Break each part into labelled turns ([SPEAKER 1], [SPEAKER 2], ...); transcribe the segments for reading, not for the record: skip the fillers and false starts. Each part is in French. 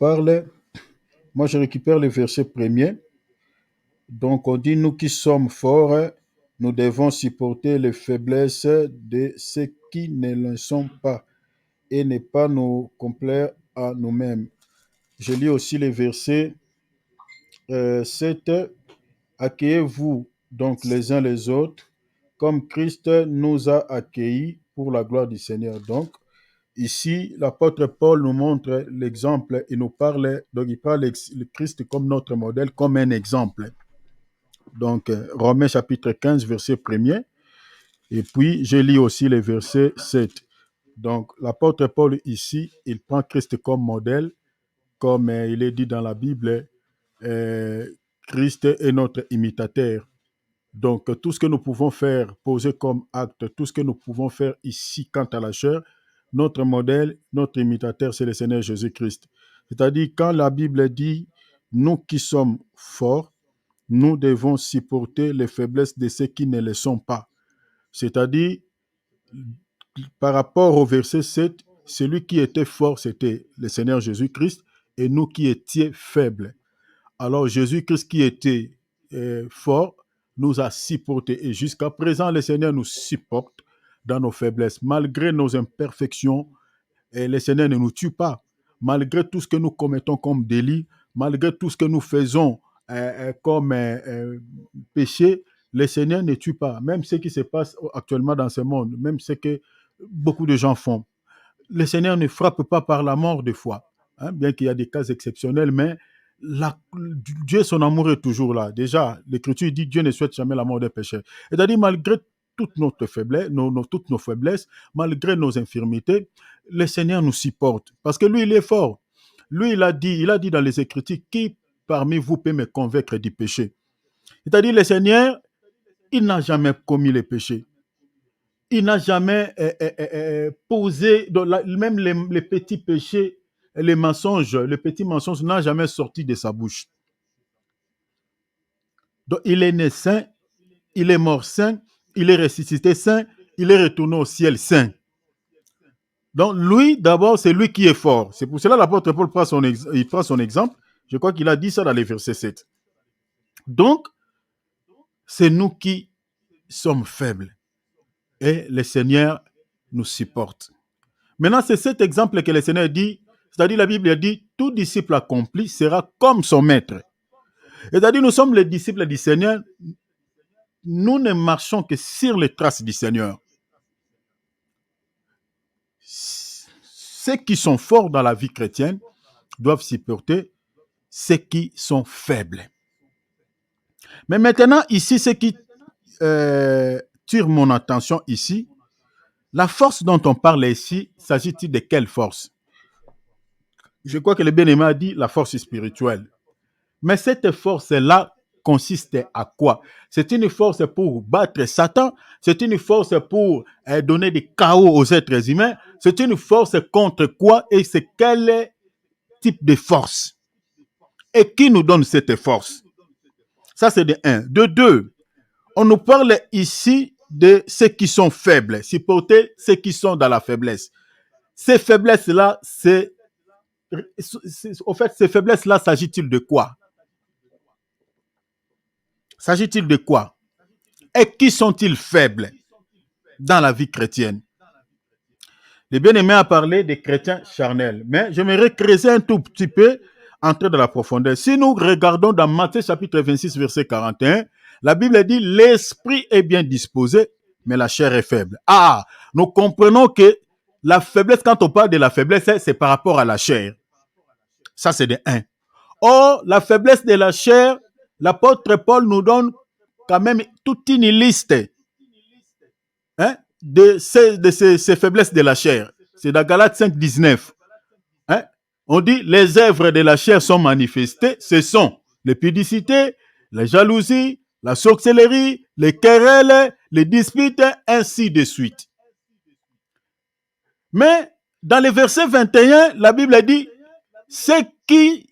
[SPEAKER 1] parle, moi je récupère le verset premier. Donc on dit, nous qui sommes forts, nous devons supporter les faiblesses de ceux qui ne le sont pas et ne pas nous complaire à nous-mêmes. Je lis aussi le verset 7. Accueillez-vous donc les uns les autres, comme Christ nous a accueillis pour la gloire du Seigneur. Donc, ici, l'apôtre Paul nous montre l'exemple, il nous parle, donc il parle le Christ comme notre modèle, comme un exemple. Donc, Romains chapitre 15, verset 1er. Et puis, je lis aussi le verset 7. Donc, l'apôtre Paul ici, il prend Christ comme modèle, comme il est dit dans la Bible, Christ est notre imitateur. Donc, tout ce que nous pouvons faire, poser comme acte, tout ce que nous pouvons faire ici quant à la chair, notre modèle, notre imitateur, c'est le Seigneur Jésus-Christ. C'est-à-dire, quand la Bible dit, nous qui sommes forts, nous devons supporter les faiblesses de ceux qui ne le sont pas. C'est-à-dire, par rapport au verset 7, celui qui était fort, c'était le Seigneur Jésus-Christ, et nous qui étions faibles. Alors Jésus-Christ qui était fort nous a supportés. Et jusqu'à présent, le Seigneur nous supporte dans nos faiblesses. Malgré nos imperfections, le Seigneur ne nous tue pas. Malgré tout ce que nous commettons comme délit, malgré tout ce que nous faisons comme péché, le Seigneur ne tue pas. Même ce qui se passe actuellement dans ce monde, même ce que beaucoup de gens font. Le Seigneur ne frappe pas par la mort des fois, hein, bien qu'il y a des cas exceptionnels, mais Dieu, son amour est toujours là. Déjà, l'Écriture dit Dieu ne souhaite jamais la mort des pécheurs. C'est-à-dire, malgré toute notre faiblesse, toutes nos faiblesses, malgré nos infirmités, le Seigneur nous supporte. Parce que lui, il est fort. Lui, il a dit dans les Écritures, qui parmi vous peut me convaincre du péché? C'est-à-dire, le Seigneur, il n'a jamais commis les péchés. Il n'a jamais posé, même les petits péchés, les mensonges, les petits mensonges n'ont jamais sorti de sa bouche. Donc, il est né saint, il est mort saint, il est ressuscité saint, il est retourné au ciel saint. Donc, lui, d'abord, c'est lui qui est fort. C'est pour cela que l'apôtre Paul prend son exemple. Je crois qu'il a dit ça dans les versets 7. Donc, c'est nous qui sommes faibles. Et le Seigneur nous supporte. Maintenant, c'est cet exemple que le Seigneur dit, c'est-à-dire la Bible dit, tout disciple accompli sera comme son maître. C'est-à-dire, nous sommes les disciples du Seigneur, nous ne marchons que sur les traces du Seigneur. Ceux qui sont forts dans la vie chrétienne doivent supporter ceux qui sont faibles. Mais maintenant, ici, ce qui tire mon attention ici, la force dont on parle ici, s'agit-il de quelle force? Je crois que le bien-aimé a dit la force spirituelle. Mais cette force-là consiste à quoi? C'est une force pour battre Satan, c'est une force pour donner des chaos aux êtres humains, c'est une force contre quoi et c'est quel type de force? Et qui nous donne cette force? Ça, c'est de 1. De 2, on nous parle ici de ceux qui sont faibles, supporter ceux qui sont dans la faiblesse. Ces faiblesses-là, au fait, ces faiblesses-là, s'agit-il de quoi? S'agit-il de quoi? Et qui sont-ils faibles dans la vie chrétienne? Le bien-aimé a parlé des chrétiens charnels, mais j'aimerais creuser un tout petit peu, entrer dans la profondeur. Si nous regardons dans Matthieu chapitre 26, verset 41, la Bible dit « L'esprit est bien disposé, mais la chair est faible. » Ah, nous comprenons que la faiblesse, quand on parle de la faiblesse, c'est par rapport à la chair. Ça, c'est de 1. Or, la faiblesse de la chair, l'apôtre Paul nous donne quand même toute une liste de ces faiblesses de la chair. C'est dans Galates 5, 19. On dit, les œuvres de la chair sont manifestées. Ce sont l'épidicité, la jalousie, la sorcellerie, les querelles, les disputes, ainsi de suite. Mais dans le verset 21, la Bible dit, ceux qui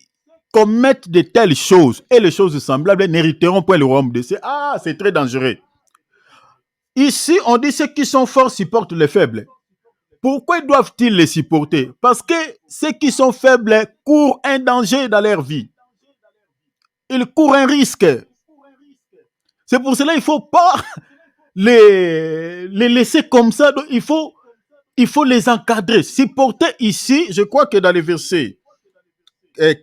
[SPEAKER 1] commettent de telles choses et les choses semblables n'hériteront point le royaume de Dieu. Ah, c'est très dangereux. Ici, on dit ceux qui sont forts supportent les faibles. Pourquoi doivent-ils les supporter? Parce que ceux qui sont faibles courent un danger dans leur vie. Ils courent un risque. C'est pour cela qu'il ne faut pas les laisser comme ça. Donc, il faut les encadrer. Supporter ici, je crois que dans le verset 4,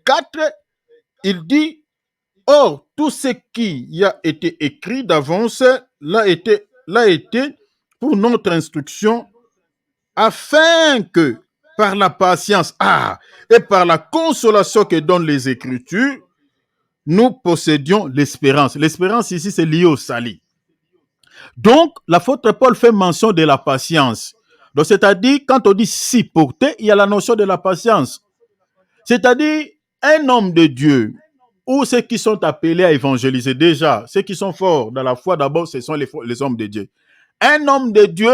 [SPEAKER 1] il dit, or, tout ce qui a été écrit d'avance l'a été pour notre instruction, afin que par la patience et par la consolation que donnent les Écritures, nous possédions l'espérance. L'espérance ici, c'est lié au salut. Donc, l'apôtre Paul fait mention de la patience. Donc, c'est-à-dire, quand on dit supporter, il y a la notion de la patience. C'est-à-dire, un homme de Dieu, ou ceux qui sont appelés à évangéliser, déjà, ceux qui sont forts dans la foi, d'abord, ce sont les hommes de Dieu. Un homme de Dieu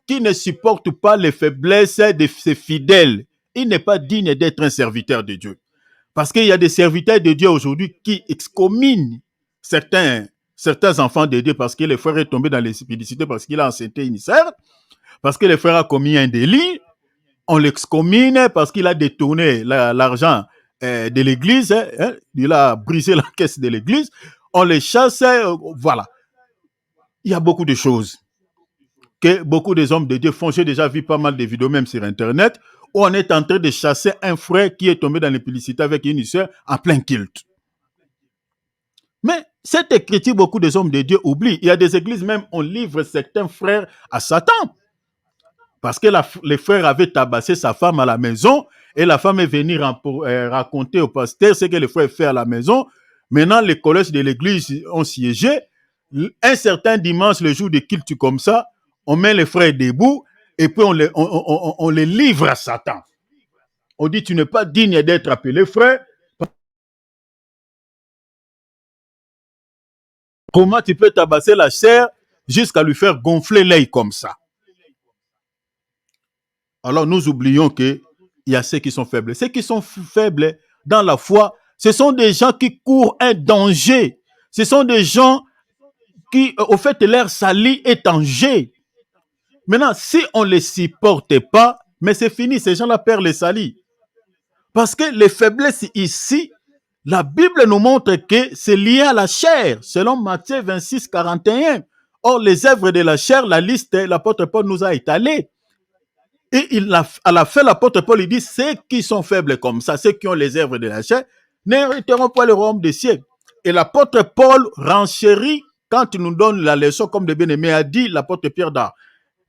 [SPEAKER 1] qui ne supporte pas les faiblesses de ses fidèles, il n'est pas digne d'être un serviteur de Dieu. Parce qu'il y a des serviteurs de Dieu aujourd'hui qui excommunient certains enfants de Dieu parce que le frère est tombé dans l'insipidité, parce qu'il a enceinté une sœur, parce que le frère a commis un délit. On l'excommune parce qu'il a détourné l'argent de l'église, il a brisé la caisse de l'église. On les chasse, voilà. Il y a beaucoup de choses que beaucoup des hommes de Dieu font. J'ai déjà vu pas mal de vidéos, même sur Internet, où on est en train de chasser un frère qui est tombé dans l'impudicité avec une sœur en plein culte. Mais cette écriture, beaucoup des hommes de Dieu oublient. Il y a des églises même, on livre certains frères à Satan. Parce que les frères avaient tabassé sa femme à la maison et la femme est venue raconter au pasteur ce que le frère fait à la maison. Maintenant, les collèges de l'église ont siégé. Un certain dimanche, le jour de culte comme ça, on met les frères debout et puis on les livre à Satan. On dit, tu n'es pas digne d'être appelé frère. Comment tu peux tabasser la chair jusqu'à lui faire gonfler l'œil comme ça? Alors nous oublions qu'il y a ceux qui sont faibles. Ceux qui sont faibles dans la foi, ce sont des gens qui courent un danger. Ce sont des gens qui, au fait, leur salut est en jeu. Maintenant, si on ne les supporte pas, mais c'est fini, ces gens-là perdent le salut. Parce que les faiblesses ici, la Bible nous montre que c'est lié à la chair, selon Matthieu 26, 41. Or, les œuvres de la chair, la liste, l'apôtre Paul nous a étalé. Et à la fin, l'apôtre Paul il dit, ceux qui sont faibles comme ça, ceux qui ont les œuvres de la chair, n'hériteront pas le royaume des cieux. Et l'apôtre Paul renchérit quand il nous donne la leçon comme de bien-aimé a dit l'apôtre Pierre dans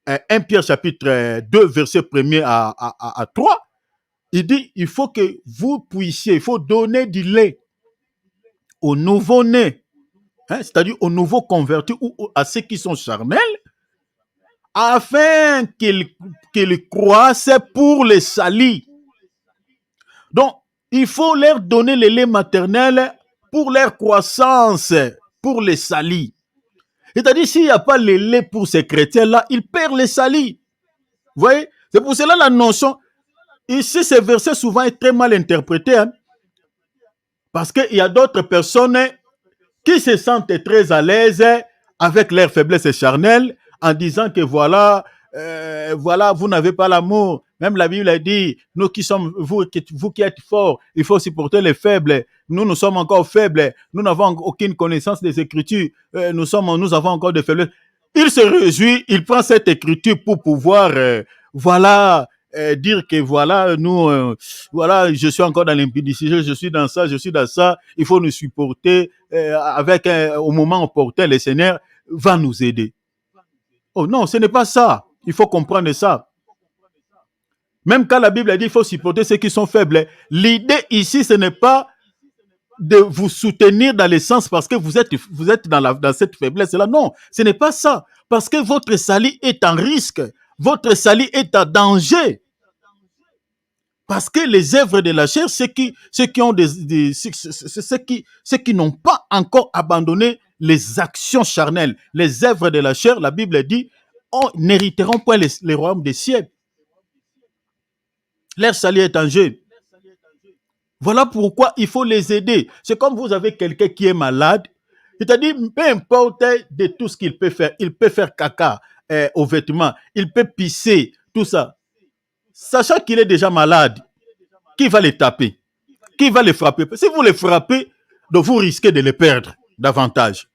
[SPEAKER 1] 1 Pierre chapitre 2, verset 1er à 3. Il dit, il faut que vous puissiez, il faut donner du lait aux nouveau-nés, c'est-à-dire aux nouveaux convertis ou à ceux qui sont charnels, afin qu'ils croissent pour le salut. Donc, il faut leur donner le lait maternel pour leur croissance, pour le salut. C'est-à-dire, s'il n'y a pas le lait pour ces chrétiens-là, ils perdent le salut. Vous voyez? C'est pour cela la notion. Ici, ce verset souvent est très mal interprété. Parce qu'il y a d'autres personnes qui se sentent très à l'aise avec leur faiblesse charnelle en disant que voilà, vous n'avez pas l'amour. Même la Bible a dit, nous qui sommes, vous qui êtes forts, il faut supporter les faibles. Nous sommes encore faibles. Nous n'avons aucune connaissance des Écritures. Nous avons encore des faiblesses. Il se réjouit, il prend cette écriture pour pouvoir, dire que voilà, voilà, je suis encore dans l'impudicité, je suis dans ça, il faut nous supporter au moment opportun, le Seigneur va nous aider. Oh non, ce n'est pas ça. Il faut comprendre ça. Même quand la Bible a dit qu'il faut supporter ceux qui sont faibles, l'idée ici, ce n'est pas de vous soutenir dans le sens parce que vous êtes dans cette faiblesse-là. Non, ce n'est pas ça. Parce que votre salut est en risque. Votre salut est en danger. Parce que les œuvres de la chair, ceux qui n'ont pas encore abandonné les actions charnelles, les œuvres de la chair, la Bible dit, n'hériteront pas les royaumes des cieux. Leur salut est en jeu. Voilà pourquoi il faut les aider. C'est comme vous avez quelqu'un qui est malade, c'est-à-dire, peu importe de tout ce qu'il peut faire caca aux vêtements, il peut pisser, tout ça.
[SPEAKER 2] sachant qu'il est déjà malade, qui va les taper? Qui va les frapper? Si vous les frappez, donc vous risquez de les perdre davantage.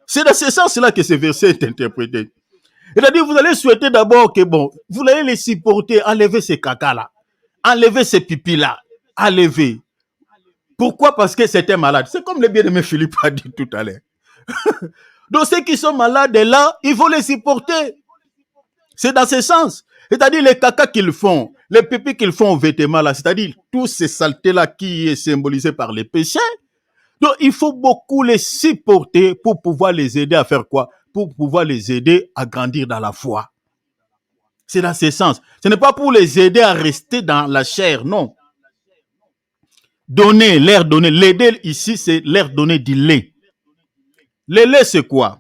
[SPEAKER 2] C'est dans ce sens-là que ce verset est interprété. C'est-à-dire, vous allez souhaiter d'abord que, bon, vous allez les supporter, enlever ces caca-là, enlever ces pipis-là, enlever. Pourquoi? Parce que c'était malade. C'est comme le bien-aimé Philippe a dit tout à l'heure. Donc, ceux qui sont malades là, il faut les supporter. C'est dans ce sens. C'est-à-dire, les caca qu'ils font, les pipis qu'ils font aux vêtements là, c'est-à-dire, tous ces saletés-là qui est symbolisé par les péchés. Donc, il faut beaucoup les supporter pour pouvoir les aider à faire quoi? Pour pouvoir les aider à grandir dans la foi. C'est dans ce sens. Ce n'est pas pour les aider à rester dans la chair, non. Donner, leur donner. L'aider ici, c'est leur donner du lait. Le lait, c'est quoi?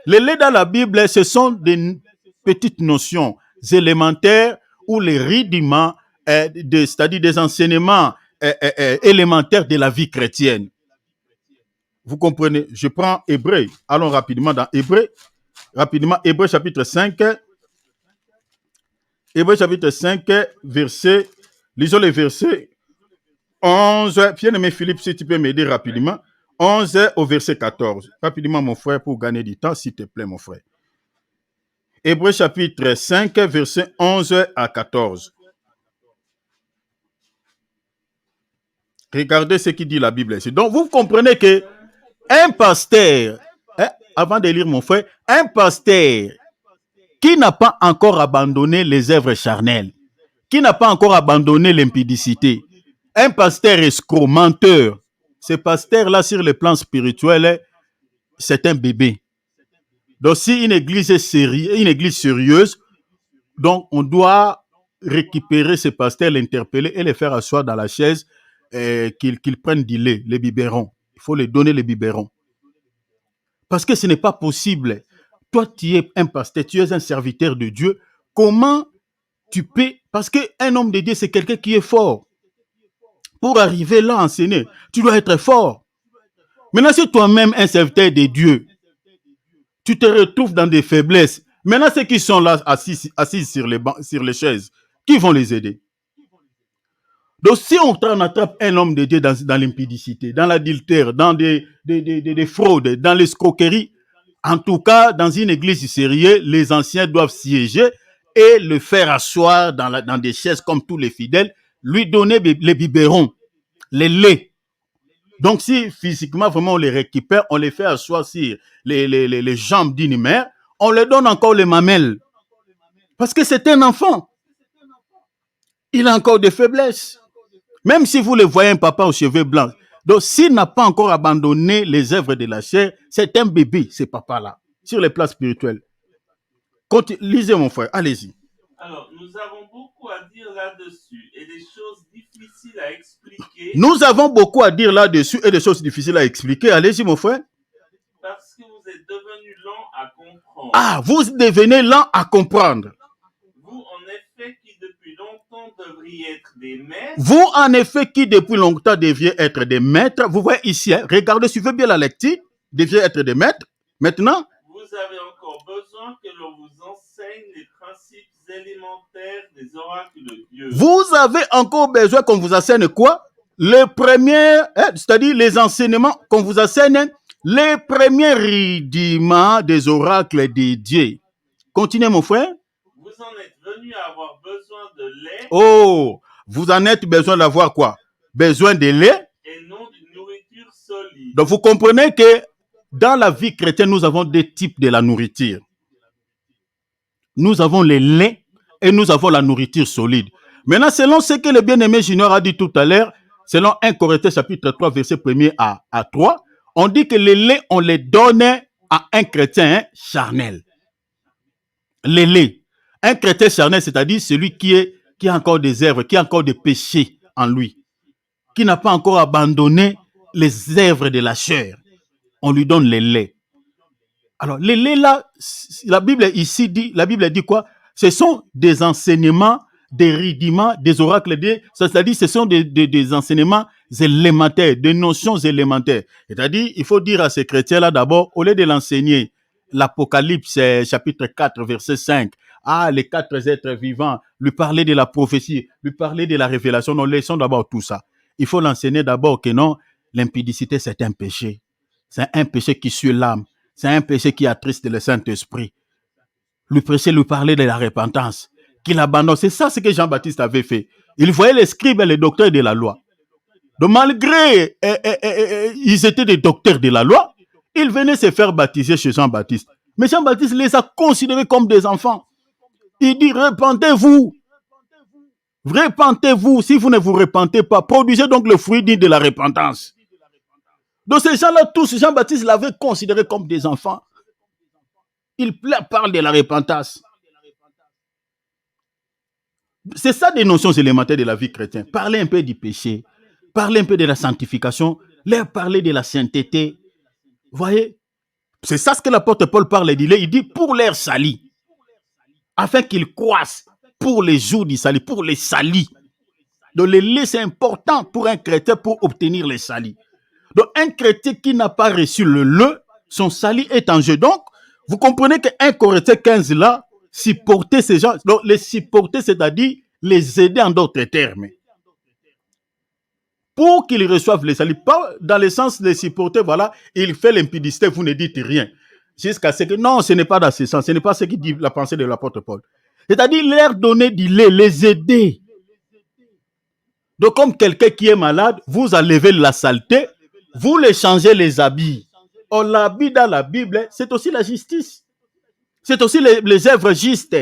[SPEAKER 2] Le lait dans la Bible, ce sont des petites notions élémentaires ou les rudiments, c'est-à-dire des enseignements élémentaires de la vie chrétienne. Vous comprenez? Je prends Hébreu. Allons rapidement dans Hébreu. Rapidement, Hébreu chapitre 5. Hébreu chapitre 5, verset. Lisons les versets 11. Bien-aimé Philippe, si tu peux m'aider rapidement. 11 au verset 14. Rapidement, mon frère, pour gagner du temps, s'il te plaît, mon frère. Hébreu chapitre 5, verset 11 à 14. Regardez ce qui dit la Bible ici. Donc, vous comprenez que un pasteur, avant de lire mon frère, un pasteur qui n'a pas encore abandonné les œuvres charnelles, qui n'a pas encore abandonné l'impudicité, un pasteur escroc, menteur, ce pasteur-là, sur le plan spirituel, c'est un bébé. Donc, si une église est sérieuse, donc on doit récupérer ce pasteur, l'interpeller et le faire asseoir dans la chaise, qu'il prenne du lait, les biberons. Il faut les donner les biberons. Parce que ce n'est pas possible. Toi, tu es un pasteur, tu es un serviteur de Dieu. Comment tu peux... Parce qu'un homme de Dieu, c'est quelqu'un qui est fort. Pour arriver là à enseigner, tu dois être fort. Maintenant, si toi-même, un serviteur de Dieu, tu te retrouves dans des faiblesses. Maintenant, ceux qui sont là assis sur les chaises, qui vont les aider? Donc, si on attrape un homme de Dieu dans l'impudicité, dans l'adultère, dans des fraudes, dans l'escroquerie, en tout cas, dans une église sérieuse, les anciens doivent siéger et le faire asseoir dans des chaises comme tous les fidèles, lui donner les biberons, les laits. Donc, si physiquement, vraiment, on les récupère, on les fait asseoir sur les jambes d'une mère, on leur donne encore les mamelles. Parce que c'est un enfant. Il a encore des faiblesses. Même si vous le voyez, un papa aux cheveux blancs. Donc, s'il n'a pas encore abandonné les œuvres de la chair, c'est un bébé, ce papa-là, sur les plans spirituels. Lisez, mon frère, allez-y.
[SPEAKER 3] Alors, nous avons beaucoup à dire là-dessus et des choses difficiles à expliquer.
[SPEAKER 2] Nous avons beaucoup à dire là-dessus et des choses difficiles à expliquer. Allez-y, mon frère.
[SPEAKER 3] Parce que vous êtes devenu lent à comprendre.
[SPEAKER 2] Ah, vous devenez lent à comprendre.
[SPEAKER 3] Vous, en effet, qui depuis longtemps devriez être des maîtres.
[SPEAKER 2] Vous, en effet, qui depuis longtemps deviez être des maîtres. Vous voyez ici, hein, regardez, suivez bien la lecture. Deviez être des maîtres. Maintenant,
[SPEAKER 3] vous avez encore besoin que l'on vous enseigne les principes élémentaires des oracles de Dieu.
[SPEAKER 2] Vous avez encore besoin qu'on vous enseigne quoi? Les premiers, c'est-à-dire les enseignements qu'on vous enseigne, les premiers rudiments des oracles de Dieu. Continuez, mon frère.
[SPEAKER 3] Vous en êtes venu à avoir besoin de lait.
[SPEAKER 2] Oh, vous en êtes besoin d'avoir quoi? Besoin de lait.
[SPEAKER 3] Et non d'une nourriture solide.
[SPEAKER 2] Donc, vous comprenez que dans la vie chrétienne, nous avons deux types de la nourriture. Nous avons le lait et nous avons la nourriture solide. Maintenant, selon ce que le bien-aimé Junior a dit tout à l'heure, selon 1 Corinthiens chapitre 3, verset 1er à 3, on dit que le lait, on les donne à un chrétien charnel. Le lait. Un chrétien charnel, c'est-à-dire celui qui a encore des œuvres, qui a encore des péchés en lui, qui n'a pas encore abandonné les œuvres de la chair. On lui donne le lait. Alors, les laits là, la Bible ici dit, la Bible dit quoi? Ce sont des enseignements, des rudiments, des oracles, c'est-à-dire ce sont des enseignements élémentaires, des notions élémentaires. C'est-à-dire, il faut dire à ces chrétiens-là d'abord, au lieu de l'enseigner, l'Apocalypse chapitre 4, verset 5, les 4 êtres vivants, lui parler de la prophétie, lui parler de la révélation. Non, laissons d'abord tout ça. Il faut l'enseigner d'abord que non, l'impudicité, c'est un péché. C'est un péché qui suit l'âme. C'est un péché qui attriste le Saint-Esprit. Lui prêcher, lui parler de la repentance, qu'il abandonne. C'est ça ce que Jean-Baptiste avait fait. Il voyait les scribes et les docteurs de la loi. Donc malgré ils étaient des docteurs de la loi, ils venaient se faire baptiser chez Jean-Baptiste. Mais Jean-Baptiste les a considérés comme des enfants. Il dit, repentez-vous. Repentez-vous. Si vous ne vous repentez pas, produisez donc le fruit digne de la repentance. Donc ces gens-là, tous, Jean-Baptiste l'avait considéré comme des enfants. Il parle de la repentance. C'est ça des notions élémentaires de la vie chrétienne. Parler un peu du péché, parler un peu de la sanctification, leur parler de la sainteté. Vous voyez, c'est ça ce que l'apôtre Paul parle. Il dit pour leur salut, afin qu'ils croissent pour les jours du salut, pour les salis. Donc le lait, c'est important pour un chrétien pour obtenir le salut. Donc un chrétien qui n'a pas reçu le lait, son salut est en jeu. Donc, vous comprenez que 1 Corinthiens 15 là, supporter ces gens, donc les supporter, c'est-à-dire les aider en d'autres termes. Pour qu'ils reçoivent les salut, pas dans le sens de les supporter, voilà, il fait l'impudicité, vous ne dites rien. Jusqu'à ce que, non, ce n'est pas dans ce sens, ce n'est pas ce qui dit la pensée de l'apôtre Paul. C'est-à-dire leur donner du lait, les aider. Donc comme quelqu'un qui est malade, vous enlevez la saleté, vous les changez les habits. Or, l'habit dans la Bible, c'est aussi la justice. C'est aussi les œuvres justes.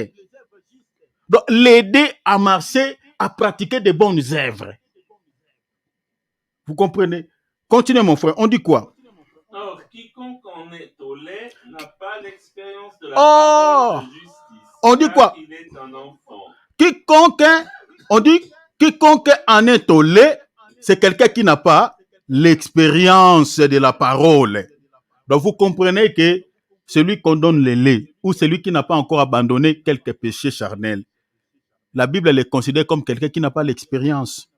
[SPEAKER 2] Donc, l'aider à marcher, à pratiquer de bonnes œuvres. Vous comprenez? Continuez, mon frère. On dit quoi?
[SPEAKER 3] Or, quiconque en est au lait n'a pas l'expérience de la parole de justice.
[SPEAKER 2] On dit quoi?
[SPEAKER 3] Il est un enfant.
[SPEAKER 2] On dit quiconque en est au lait, c'est quelqu'un qui n'a pas l'expérience de la parole. Donc, vous comprenez que celui qu'on donne le lait ou celui qui n'a pas encore abandonné quelques péchés charnels, la Bible les considère comme quelqu'un qui n'a pas l'expérience.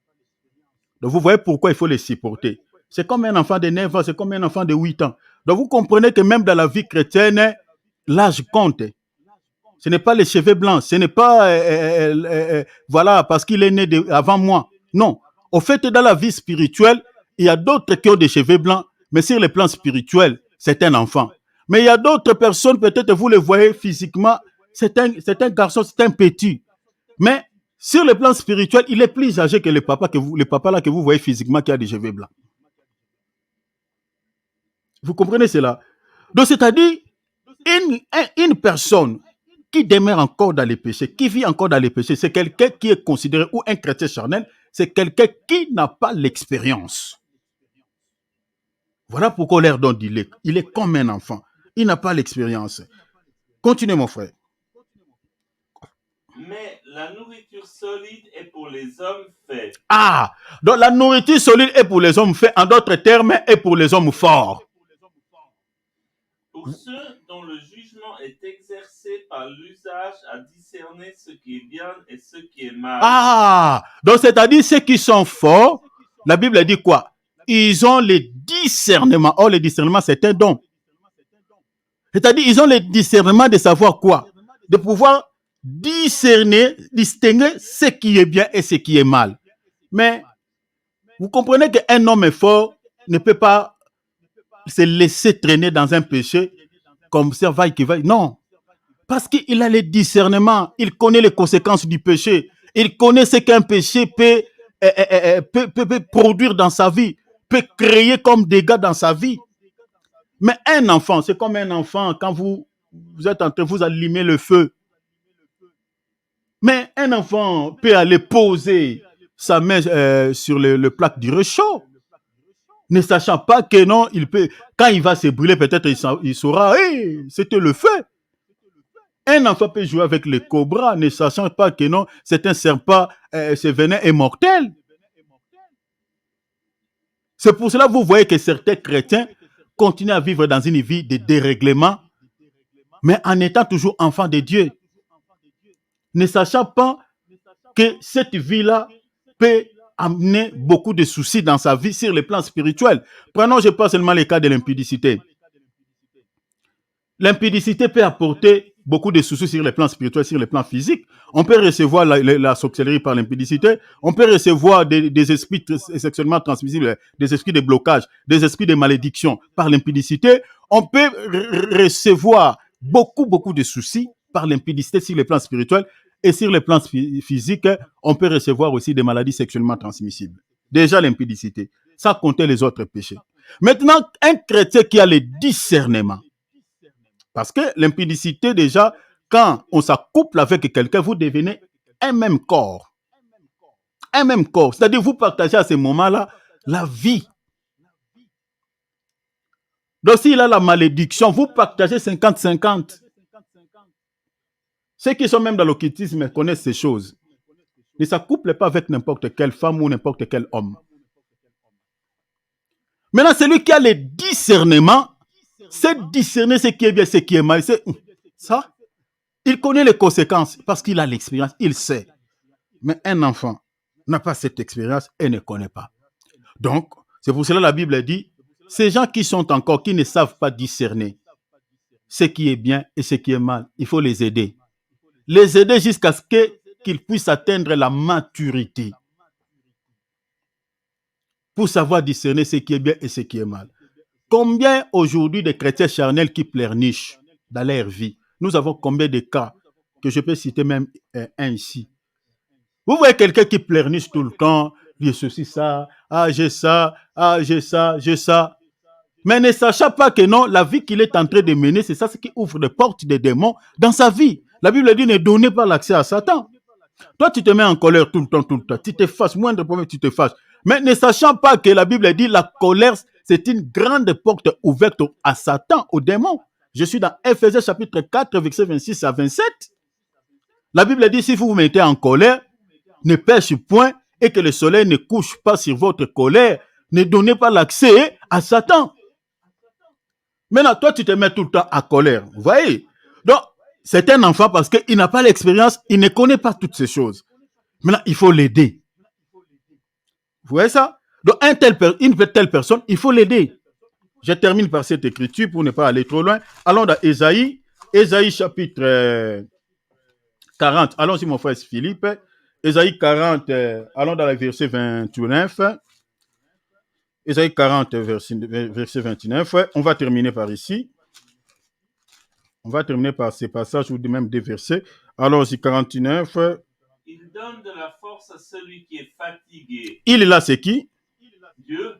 [SPEAKER 2] Donc, vous voyez pourquoi il faut les supporter. C'est comme un enfant de 9 ans, c'est comme un enfant de 8 ans. Donc, vous comprenez que même dans la vie chrétienne, l'âge compte. Ce n'est pas les cheveux blancs, ce n'est pas, voilà, parce qu'il est né avant moi. Non. Au fait, dans la vie spirituelle, il y a d'autres qui ont des cheveux blancs, mais sur le plan spirituel, c'est un enfant. Mais il y a d'autres personnes, peut-être vous les voyez physiquement, c'est un garçon, c'est un petit. Mais sur le plan spirituel, il est plus âgé que le papa là que vous voyez physiquement qui a des cheveux blancs. Vous comprenez cela? Donc, c'est-à-dire, une personne qui demeure encore dans les péchés, qui vit encore dans les péchés, c'est quelqu'un qui est considéré, ou un chrétien charnel, c'est quelqu'un qui n'a pas l'expérience. Voilà pourquoi on leur donne du lait. Il est comme un enfant. Il n'a pas l'expérience. Continuez, mon frère.
[SPEAKER 3] Mais la nourriture solide est pour les hommes faits.
[SPEAKER 2] Donc la nourriture solide est pour les hommes faits, en d'autres termes, est pour les hommes forts.
[SPEAKER 3] Pour ceux dont le jugement est exercé par l'usage à discerner ce qui est bien et ce qui est mal.
[SPEAKER 2] Donc c'est-à-dire ceux qui sont forts, la Bible dit quoi? Ils ont le discernement. Or, le discernement, c'est un don. C'est-à-dire, ils ont le discernement de savoir quoi? De pouvoir distinguer ce qui est bien et ce qui est mal. Mais, vous comprenez qu'un homme fort ne peut pas se laisser traîner dans un péché comme ça, vaille qui vaille. Non. Parce qu'il a le discernement. Il connaît les conséquences du péché. Il connaît ce qu'un péché peut produire dans sa vie, peut créer comme dégâts dans sa vie. Mais un enfant, c'est comme un enfant quand vous êtes en train de vous allumer le feu. Mais un enfant peut aller poser sa main sur le plaque du réchaud, ne sachant pas que non, il peut, quand il va se brûler, peut-être il saura, hey, c'était le feu. Un enfant peut jouer avec les cobras, ne sachant pas que non, c'est un serpent, ce venin est mortel. C'est pour cela que vous voyez que certains chrétiens continuent à vivre dans une vie de dérèglement, mais en étant toujours enfants de Dieu. Ne sachant pas que cette vie-là peut amener beaucoup de soucis dans sa vie sur le plan spirituel. Prenons, je pas seulement le cas de l'impudicité. L'impudicité peut apporter beaucoup de soucis sur les plans spirituels, sur les plans physiques. On peut recevoir la sorcellerie par l'impudicité. On peut recevoir des esprits sexuellement transmissibles, des esprits de blocage, des esprits de malédiction par l'impudicité. On peut recevoir beaucoup de soucis par l'impudicité sur les plans spirituels. Et sur les plans physiques, on peut recevoir aussi des maladies sexuellement transmissibles. Déjà l'impudicité, sans compter les autres péchés. Maintenant, un chrétien qui a le discernement, parce que l'impudicité, déjà, quand on s'accouple avec quelqu'un, vous devenez un même corps. Un même corps. C'est-à-dire, vous partagez à ce moment-là la vie. Donc, s'il a la malédiction, vous partagez 50-50. Ceux qui sont même dans l'occultisme connaissent ces choses. Ne s'accouplent pas avec n'importe quelle femme ou n'importe quel homme. Maintenant, celui qui a le discernement, c'est discerner ce qui est bien, ce qui est mal. C'est ça. Il connaît les conséquences parce qu'il a l'expérience, il sait. Mais un enfant n'a pas cette expérience et ne connaît pas. Donc, c'est pour cela que la Bible dit, ces gens qui sont encore, qui ne savent pas discerner ce qui est bien et ce qui est mal, il faut les aider. Les aider jusqu'à ce qu'ils puissent atteindre la maturité pour savoir discerner ce qui est bien et ce qui est mal. Combien aujourd'hui de chrétiens charnels qui pleurnichent dans leur vie? Nous avons combien de cas que je peux citer même un ici. Vous voyez quelqu'un qui pleurniche tout le temps, dit ceci, ça, ah j'ai ça, ah j'ai ça, j'ai ça. Mais ne sachant pas que non, la vie qu'il est en train de mener, c'est ça ce qui ouvre les portes des démons dans sa vie. La Bible dit ne donnez pas l'accès à Satan. Toi, tu te mets en colère tout le temps. Tu te fâches, moindre problème, tu te fâches. Mais ne sachant pas que la Bible dit la colère, c'est une grande porte ouverte à Satan, au démon. Je suis dans Ephésiens chapitre 4, versets 26 à 27. La Bible dit, si vous vous mettez en colère, ne pêchez point et que le soleil ne couche pas sur votre colère. Ne donnez pas l'accès à Satan. Maintenant, toi, tu te mets tout le temps en colère. Vous voyez? Donc, c'est un enfant parce qu'il n'a pas l'expérience, il ne connaît pas toutes ces choses. Maintenant, il faut l'aider. Vous voyez ça? Donc, une telle personne, il faut l'aider. Je termine par cette écriture pour ne pas aller trop loin. Allons dans Ésaïe chapitre 40. Allons-y, mon frère Philippe. Ésaïe 40, allons dans le verset 29. Ésaïe 40, verset 29. On va terminer par ici. On va terminer par ces passages ou même des versets. Allons-y, 49.
[SPEAKER 3] Il donne de la force à celui qui est fatigué.
[SPEAKER 2] Il là, c'est qui?
[SPEAKER 3] Dieu.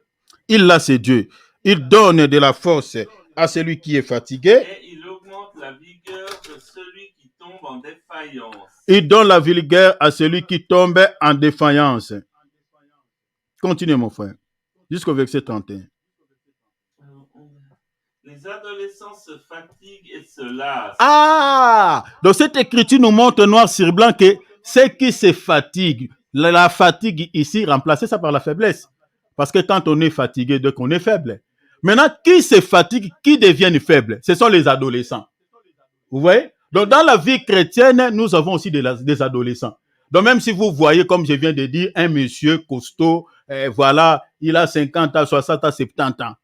[SPEAKER 2] Il là, c'est Dieu. Il donne de la force à celui qui est fatigué.
[SPEAKER 3] Et il augmente la vigueur de celui qui tombe en défaillance.
[SPEAKER 2] Il donne la vigueur à celui qui tombe en défaillance. Continue, mon frère. Jusqu'au verset 31.
[SPEAKER 3] Les adolescents se fatiguent et se lassent.
[SPEAKER 2] Ah! Donc cette écriture nous montre noir sur blanc que ceux qui se fatiguent, la fatigue ici, remplacer ça par la faiblesse. Parce que quand on est fatigué, donc on est faible. Maintenant, qui se fatigue, qui devient faible? Ce sont les adolescents. Vous voyez? Donc dans la vie chrétienne, nous avons aussi des adolescents. Donc même si vous voyez, comme je viens de dire, un monsieur costaud, voilà, il a 50 ans, 60 ans, 70 ans.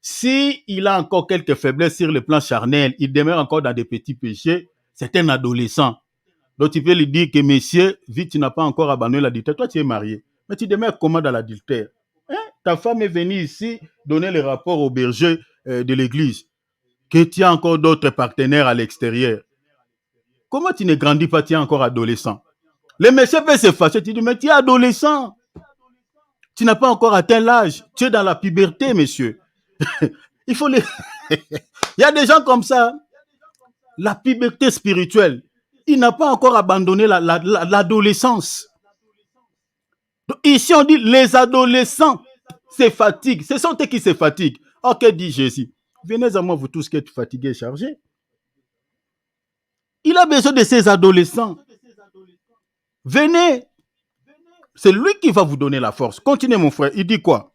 [SPEAKER 2] Si il a encore quelques faiblesses sur le plan charnel, il demeure encore dans des petits péchés, c'est un adolescent. Donc tu peux lui dire que, monsieur, vite, tu n'as pas encore abandonné l'adultère. Toi, tu es marié. Mais tu demeures comment dans l'adultère? Ta femme est venue ici donner le rapport au berger de l'église. Que tu as encore d'autres partenaires à l'extérieur. Comment tu ne grandis pas, tu es encore adolescent? Le monsieur peut se fâcher, tu dis, mais tu es adolescent. Tu n'as pas encore atteint l'âge. Tu es dans la puberté, monsieur. Il faut les... Il y a des gens comme ça. La puberté spirituelle. Il n'a pas encore abandonné l'adolescence. Donc, ici, on dit les adolescents se fatiguent. Ce sont eux qui se fatiguent. Oh, que dit Jésus? Venez à moi, vous tous qui êtes fatigués et chargés. Il a besoin de ces adolescents. Venez. C'est lui qui va vous donner la force. Continuez, mon frère. Il dit quoi?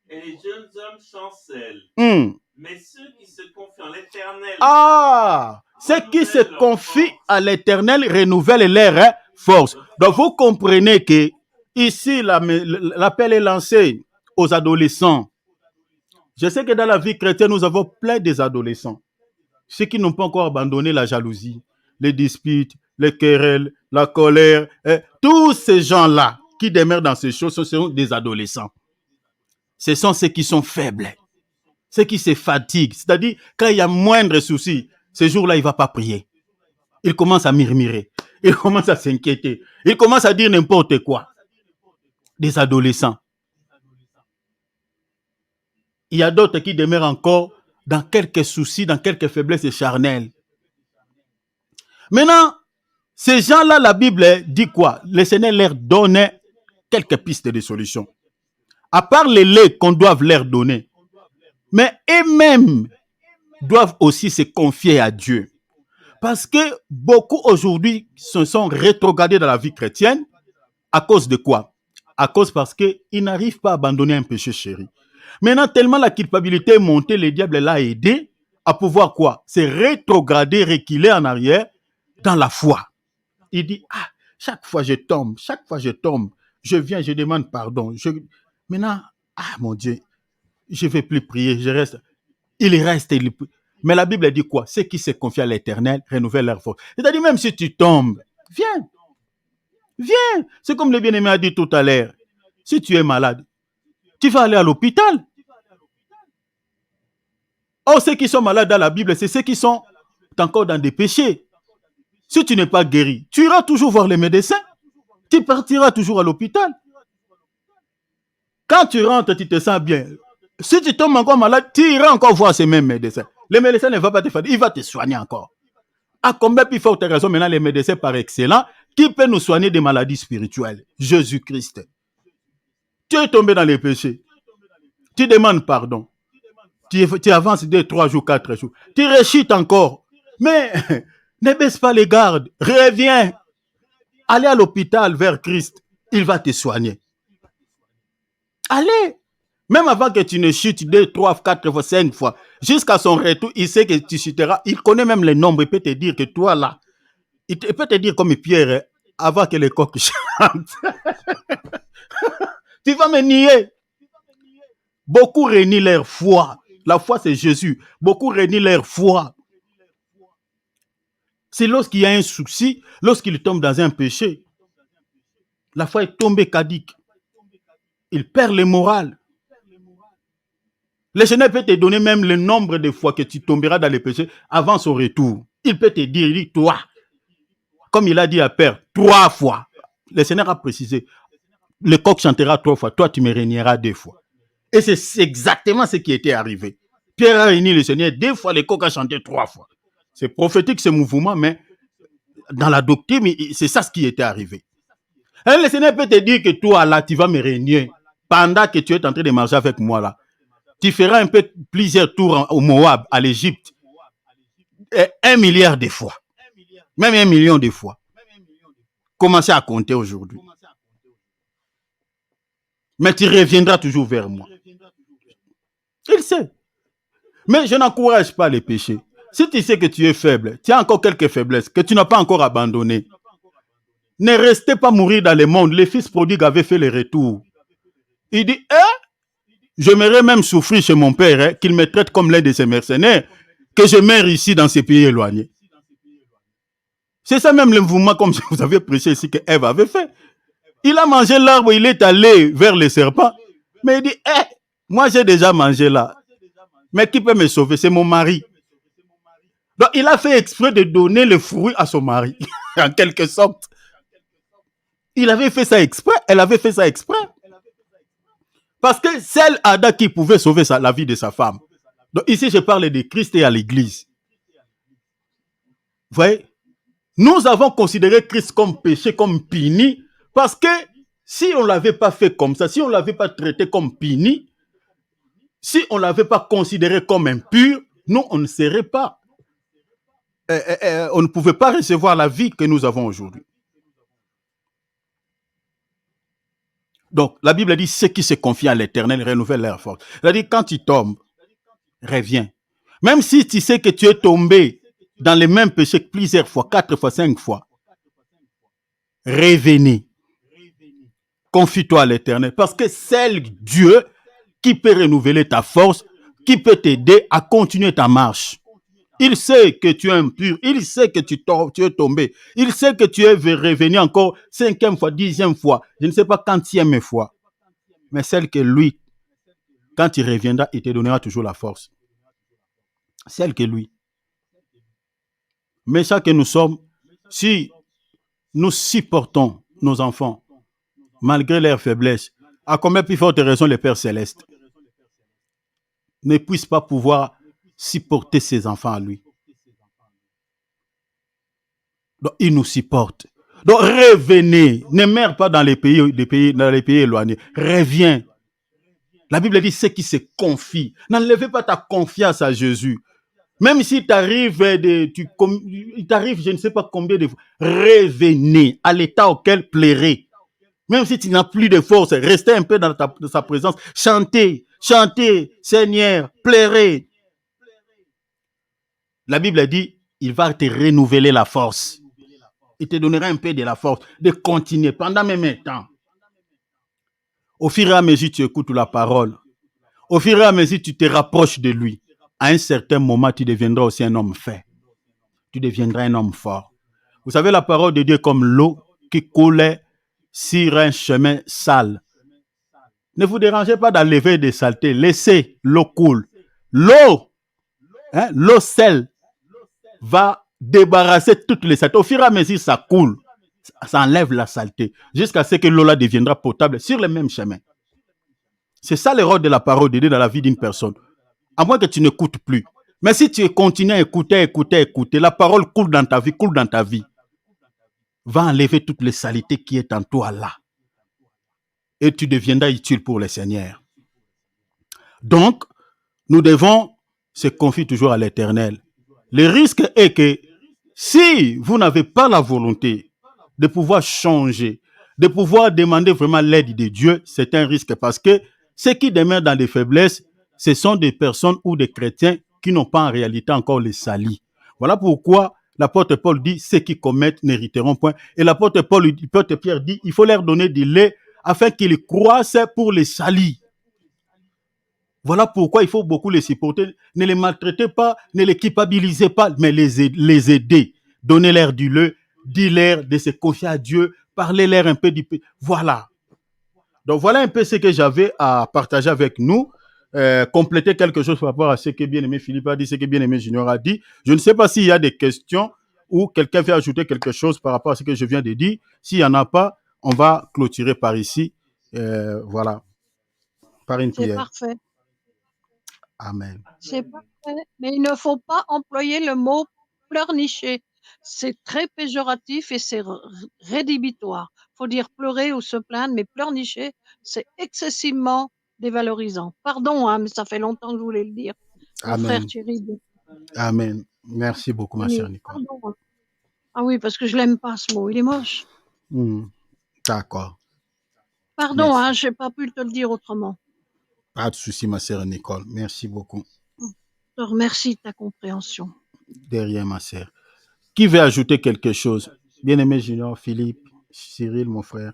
[SPEAKER 3] Et les jeunes hommes chancellent. Mais ceux qui se confient en l'Éternel.
[SPEAKER 2] Ah! Ceux qui se confient à l'Éternel renouvellent leur force. Donc, vous comprenez que ici, l'appel est lancé aux adolescents. Je sais que dans la vie chrétienne, nous avons plein des adolescents. Ceux qui n'ont pas encore abandonné la jalousie. les disputes, les querelles, la colère. Tous ces gens-là qui demeurent dans ces choses, ce sont des adolescents. Ce sont ceux qui sont faibles, ceux qui se fatiguent. C'est-à-dire, quand il y a moindre souci, ce jour-là, il ne va pas prier. Il commence à murmurer. Il commence à s'inquiéter. Il commence à dire n'importe quoi. Des adolescents. Il y a d'autres qui demeurent encore dans quelques soucis, dans quelques faiblesses charnelles. Maintenant, ces gens-là, la Bible dit quoi? Le Seigneur leur donne quelques pistes de solutions. À part les laits qu'on doit leur donner. Mais eux-mêmes doivent aussi se confier à Dieu. Parce que beaucoup aujourd'hui se sont rétrogradés dans la vie chrétienne. À cause de quoi? À cause parce qu'ils n'arrivent pas à abandonner un péché chéri. Maintenant, tellement la culpabilité est montée, le diable l'a aidé à pouvoir quoi? Se rétrograder, reculer en arrière dans la foi. Il dit, chaque fois je tombe, je viens, je demande pardon. Maintenant, mon Dieu, je ne vais plus prier, je reste. Il reste. Mais la Bible dit quoi? Ceux qui se confient à l'Éternel renouvellent leur force. C'est-à-dire, même si tu tombes, viens. C'est comme le bien-aimé a dit tout à l'heure. Si tu es malade, tu vas aller à l'hôpital. Or, ceux qui sont malades dans la Bible, c'est ceux qui sont encore dans des péchés. Si tu n'es pas guéri, tu iras toujours voir les médecins. Tu partiras toujours à l'hôpital. Quand tu rentres, tu te sens bien. Si tu tombes encore malade, tu iras encore voir ces mêmes médecins. Les médecins ne vont pas te faire, il va te soigner encore. À combien plus forte raison maintenant les médecins par excellence qui peut nous soigner des maladies spirituelles? Jésus-Christ. Tu es tombé dans les péchés. Tu demandes pardon. Tu avances 2, 3 jours, 4 jours. Tu rechutes encore. Mais ne baisse pas les gardes. Reviens. Allez à l'hôpital vers Christ. Il va te soigner. Allez. Même avant que tu ne chutes 2, 3, 4 fois, 5 fois, jusqu'à son retour, il sait que tu chuteras. Il connaît même les nombres. Il peut te dire que toi là, il peut te dire comme Pierre, avant que les coqs chantent. Tu vas me nier. Beaucoup renient leur foi. La foi, c'est Jésus. Beaucoup renient leur foi. C'est lorsqu'il y a un souci, lorsqu'il tombe dans un péché. La foi est tombée caduque. Il perd le moral. Le Seigneur peut te donner même le nombre de fois que tu tomberas dans les péchés avant son retour. Il peut te dire, il dit, toi, comme il a dit à Père, 3 fois. Le Seigneur a précisé, le coq chantera 3 fois, toi tu me régneras 2 fois. Et c'est exactement ce qui était arrivé. Pierre a réuni le Seigneur 2 fois, le coq a chanté 3 fois. C'est prophétique ce mouvement, mais dans la doctrine, c'est ça ce qui était arrivé. Et le Seigneur peut te dire que toi là, tu vas me régner pendant que tu es en train de marcher avec moi là. Tu feras un peu plusieurs tours au Moab, à l'Égypte. 1 milliard de fois. Même 1 million de fois. Commencez à compter aujourd'hui. Mais tu reviendras toujours vers moi. Il sait. Mais je n'encourage pas les péchés. Si tu sais que tu es faible, tu as encore quelques faiblesses, que tu n'as pas encore abandonné, ne restez pas mourir dans le monde. Le fils prodigue avait fait le retour. Il dit, j'aimerais même souffrir chez mon père, qu'il me traite comme l'un de ses mercenaires, que je meure ici dans ces pays éloignés. C'est ça même le mouvement, comme vous avez prêché ici, que Ève avait fait. Il a mangé l'arbre, il est allé vers les serpents. Mais il dit, moi j'ai déjà mangé là. Mais qui peut me sauver? C'est mon mari. Donc il a fait exprès de donner le fruit à son mari, en quelque sorte. Il avait fait ça exprès, elle avait fait ça exprès. Parce que c'est Adam qui pouvait sauver la vie de sa femme. Donc ici, je parle de Christ et à l'église. Vous voyez? Nous avons considéré Christ comme péché, comme puni, parce que si on ne l'avait pas fait comme ça, si on ne l'avait pas traité comme puni, si on ne l'avait pas considéré comme impur, nous, on ne serait pas, on ne pouvait pas recevoir la vie que nous avons aujourd'hui. Donc, la Bible dit, ceux qui se confient à l'Éternel renouvellent leur force. C'est-à-dire, quand tu tombes, reviens. Même si tu sais que tu es tombé dans les mêmes péchés plusieurs fois, 4 fois, 5 fois, revenez. Confie-toi à l'Éternel. Parce que c'est Dieu qui peut renouveler ta force, qui peut t'aider à continuer ta marche. Il sait que tu es impur. Il sait que tu es tombé. Il sait que tu es revenu encore 5e fois, 10e fois. Je ne sais pas quantième fois. Mais celle que lui, quand il reviendra, il te donnera toujours la force. Celle que lui. Mais ça que nous sommes, si nous supportons nos enfants, malgré leurs faiblesses, à combien plus forte raison le Père Céleste ne puisse pas pouvoir supporter ses enfants à lui. Donc, il nous supporte. Donc, revenez. Ne meurs pas dans les pays éloignés. Reviens. La Bible dit ceux qui se confient. N'enlevez pas ta confiance à Jésus. Même si t'arrive, il t'arrive, je ne sais pas combien de fois, revenez à l'état auquel plairait. Même si tu n'as plus de force, restez un peu dans sa présence. Chantez, chantez, Seigneur, pleurez. La Bible dit, il va te renouveler la force. Il te donnera un peu de la force de continuer pendant même un temps. Au fur et à mesure, tu écoutes la parole. Au fur et à mesure, tu te rapproches de lui. À un certain moment, tu deviendras aussi un homme fait. Tu deviendras un homme fort. Vous savez, la parole de Dieu est comme l'eau qui coulait sur un chemin sale. Ne vous dérangez pas d'enlever des saletés. Laissez l'eau couler. L'eau, l'eau sel va débarrasser toutes les saletés. Au fur et à mesure, ça coule. Ça enlève la saleté. Jusqu'à ce que l'eau là deviendra potable sur le même chemin. C'est ça le rôle de la parole de Dieu dans la vie d'une personne. À moins que tu n'écoutes plus. Mais si tu continues à écouter, la parole coule dans ta vie, va enlever toutes les saletés qui est en toi là. Et tu deviendras utile pour le Seigneur. Donc, nous devons se confier toujours à l'Éternel. Le risque est que si vous n'avez pas la volonté de pouvoir changer, de pouvoir demander vraiment l'aide de Dieu, c'est un risque parce que ceux qui demeurent dans des faiblesses, ce sont des personnes ou des chrétiens qui n'ont pas en réalité encore les salis. Voilà pourquoi l'apôtre Paul dit, ceux qui commettent n'hériteront point. Et l'apôtre Pierre dit, il faut leur donner du lait afin qu'ils croissent pour les salis. Voilà pourquoi il faut beaucoup les supporter. Ne les maltraitez pas, ne les culpabilisez pas, mais les aider. Donnez-leur du lait, dis-leur de se confier à Dieu, parlez-leur un peu du... Voilà. Donc voilà un peu ce que j'avais à partager avec nous. Compléter quelque chose par rapport à ce que bien-aimé Philippe a dit, ce que bien-aimé Junior a dit. Je ne sais pas s'il y a des questions ou quelqu'un veut ajouter quelque chose par rapport à ce que je viens de dire. S'il n'y en a pas, on va clôturer par ici. Voilà. Par une prière.
[SPEAKER 4] C'est parfait.
[SPEAKER 2] Amen.
[SPEAKER 4] C'est parfait. Mais il ne faut pas employer le mot pleurnicher. C'est très péjoratif et c'est rédhibitoire. Il faut dire pleurer ou se plaindre, mais pleurnicher, c'est excessivement dévalorisant. Pardon, hein, mais ça fait longtemps que je voulais le dire. Mon frère Thierry.
[SPEAKER 2] Amen. Merci beaucoup, ma chère Nicole.
[SPEAKER 4] Pardon. Ah oui, parce que je l'aime pas ce mot, il est moche.
[SPEAKER 2] D'accord.
[SPEAKER 4] Pardon, hein, je n'ai pas pu te le dire autrement.
[SPEAKER 2] Pas de souci, ma sœur Nicole. Merci beaucoup.
[SPEAKER 4] Je te remercie de ta compréhension.
[SPEAKER 2] De rien, ma sœur. Qui veut ajouter quelque chose? Bien-aimé Junior, Philippe, Cyril, mon frère.